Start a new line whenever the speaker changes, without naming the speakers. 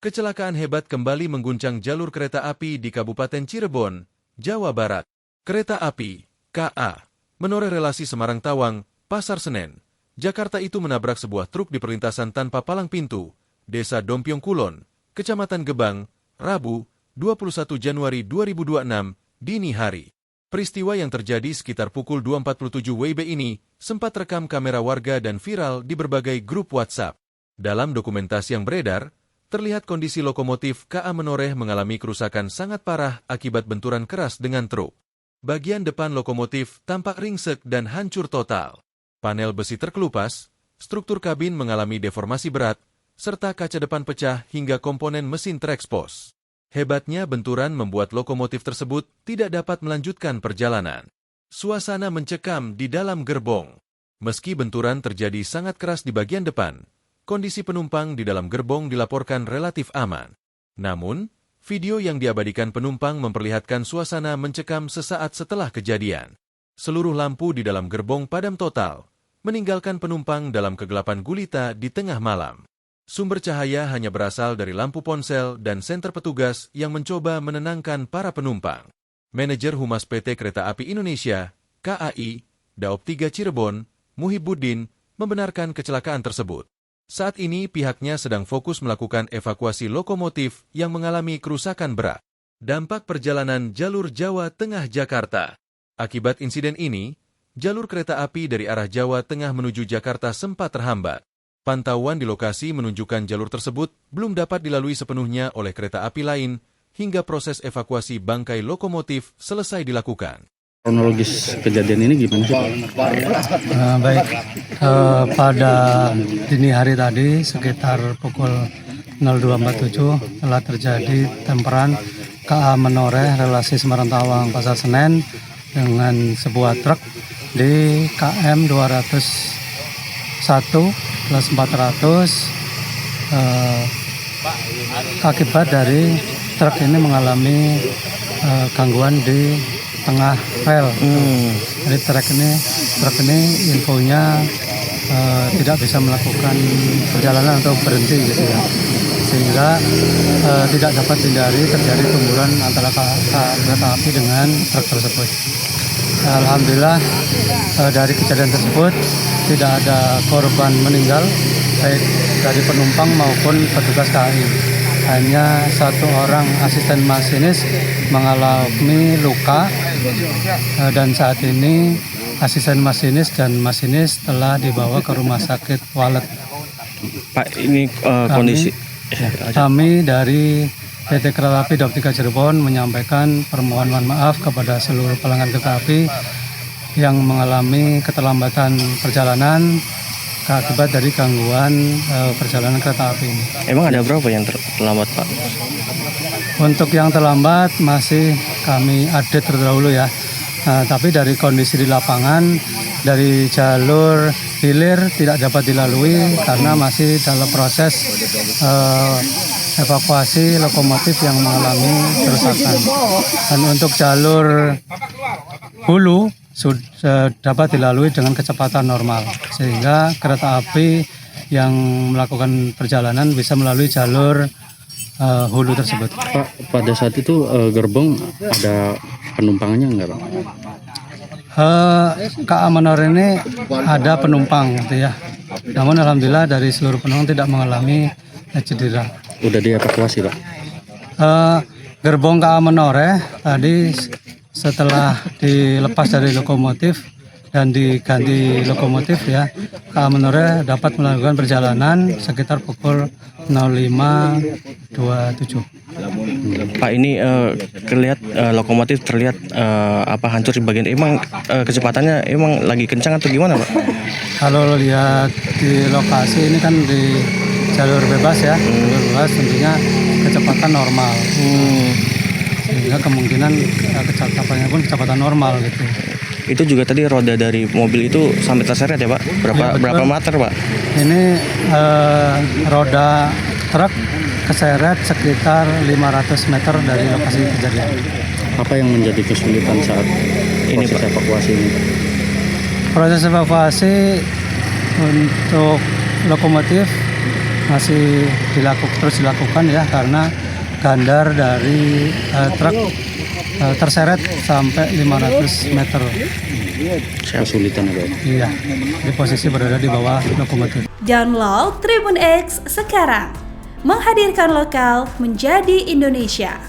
Kecelakaan hebat kembali mengguncang jalur kereta api di Kabupaten Cirebon, Jawa Barat. Kereta api KA menoreh relasi Semarang-Tawang, Pasar Senen, Jakarta itu menabrak sebuah truk di perlintasan tanpa palang pintu, Desa Dompiong Kulon, Kecamatan Gebang, Rabu, 21 Januari 2026, dini hari. Peristiwa yang terjadi sekitar pukul 2.47 WIB ini sempat rekam kamera warga dan viral di berbagai grup WhatsApp. Dalam dokumentasi yang beredar, terlihat kondisi lokomotif KA menoreh mengalami kerusakan sangat parah akibat benturan keras dengan truk. Bagian depan lokomotif tampak ringsek dan hancur total. Panel besi terkelupas, struktur kabin mengalami deformasi berat, serta kaca depan pecah hingga komponen mesin terekspos. Hebatnya benturan membuat lokomotif tersebut tidak dapat melanjutkan perjalanan. Suasana mencekam di dalam gerbong. Meski benturan terjadi sangat keras di bagian depan, kondisi penumpang di dalam gerbong dilaporkan relatif aman. Namun, video yang diabadikan penumpang memperlihatkan suasana mencekam sesaat setelah kejadian. Seluruh lampu di dalam gerbong padam total, meninggalkan penumpang dalam kegelapan gulita di tengah malam. Sumber cahaya hanya berasal dari lampu ponsel dan senter petugas yang mencoba menenangkan para penumpang. Manajer Humas PT Kereta Api Indonesia, KAI, Daop 3 Cirebon, Muhibuddin, membenarkan kecelakaan tersebut. Saat ini pihaknya sedang fokus melakukan evakuasi lokomotif yang mengalami kerusakan berat. Dampak perjalanan jalur Jawa Tengah Jakarta. Akibat insiden ini, jalur kereta api dari arah Jawa Tengah menuju Jakarta sempat terhambat. Pantauan di lokasi menunjukkan jalur tersebut belum dapat dilalui sepenuhnya oleh kereta api lain hingga proses evakuasi bangkai lokomotif selesai dilakukan.
Kronologis kejadian ini gimana sih, Pak?
Baik, pada dini hari tadi sekitar pukul 02.47 telah terjadi temperan KA menoreh relasi Semarang-Tawang Pasar Senen dengan sebuah truk di KM 201+400. Akibat dari truk ini mengalami gangguan di tengah rel. Jadi truk ini infonya tidak bisa melakukan perjalanan atau berhenti gitu ya, sehingga tidak dapat dihindari terjadi tumburan antara kereta api dengan truk tersebut. Alhamdulillah dari kejadian tersebut tidak ada korban meninggal baik dari penumpang maupun petugas KAI. Hanya satu orang asisten masinis mengalami luka dan saat ini asisten masinis dan masinis telah dibawa ke rumah sakit Walet.
Pak, ini kondisi
kami dari PT Kereta Api Daop 3 Cirebon menyampaikan permohonan maaf kepada seluruh pelanggan kereta api yang mengalami keterlambatan perjalanan akibat dari gangguan perjalanan kereta api ini.
Emang ada berapa yang terlambat, Pak?
Untuk yang terlambat masih kami update terdahulu ya. Tapi dari kondisi di lapangan, dari jalur hilir tidak dapat dilalui karena masih dalam proses evakuasi lokomotif yang mengalami kerusakan. Dan untuk jalur hulu sudah dapat dilalui dengan kecepatan normal, sehingga kereta api yang melakukan perjalanan bisa melalui jalur hulu tersebut.
Pak, pada saat itu gerbong ada penumpangnya enggak, Pak?
KA menoreh ini ada penumpang gitu ya. Namun alhamdulillah dari seluruh penumpang tidak mengalami cedera.
Udah dievakuasi, Pak?
Gerbong KA menoreh tadi setelah dilepas dari lokomotif dan diganti lokomotif ya, KA menoreh dapat melakukan perjalanan sekitar pukul 05.27.
Pak, ini lokomotif terlihat hancur di bagian. Emang kecepatannya emang lagi kencang atau gimana, Pak?
Kalau lihat di lokasi ini kan di jalur bebas ya, jalur bebas tentunya kecepatan normal. Sehingga kemungkinan kecepatannya pun kecepatan normal gitu.
Itu juga tadi roda dari mobil itu sampai terseret ya, Pak? Berapa meter, Pak?
Ini roda truk keseret sekitar 500 meter dari lokasi kejadian.
Apa yang menjadi kesulitan saat ini, Pak, evakuasi ini?
Proses evakuasi untuk lokomotif masih terus dilakukan ya, karena gandar dari truk terseret sampai 500 meter.
Kesulitan apa?
Iya, di posisi berada di bawah lokomotif.
Download Tribun X sekarang, menghadirkan lokal menjadi Indonesia.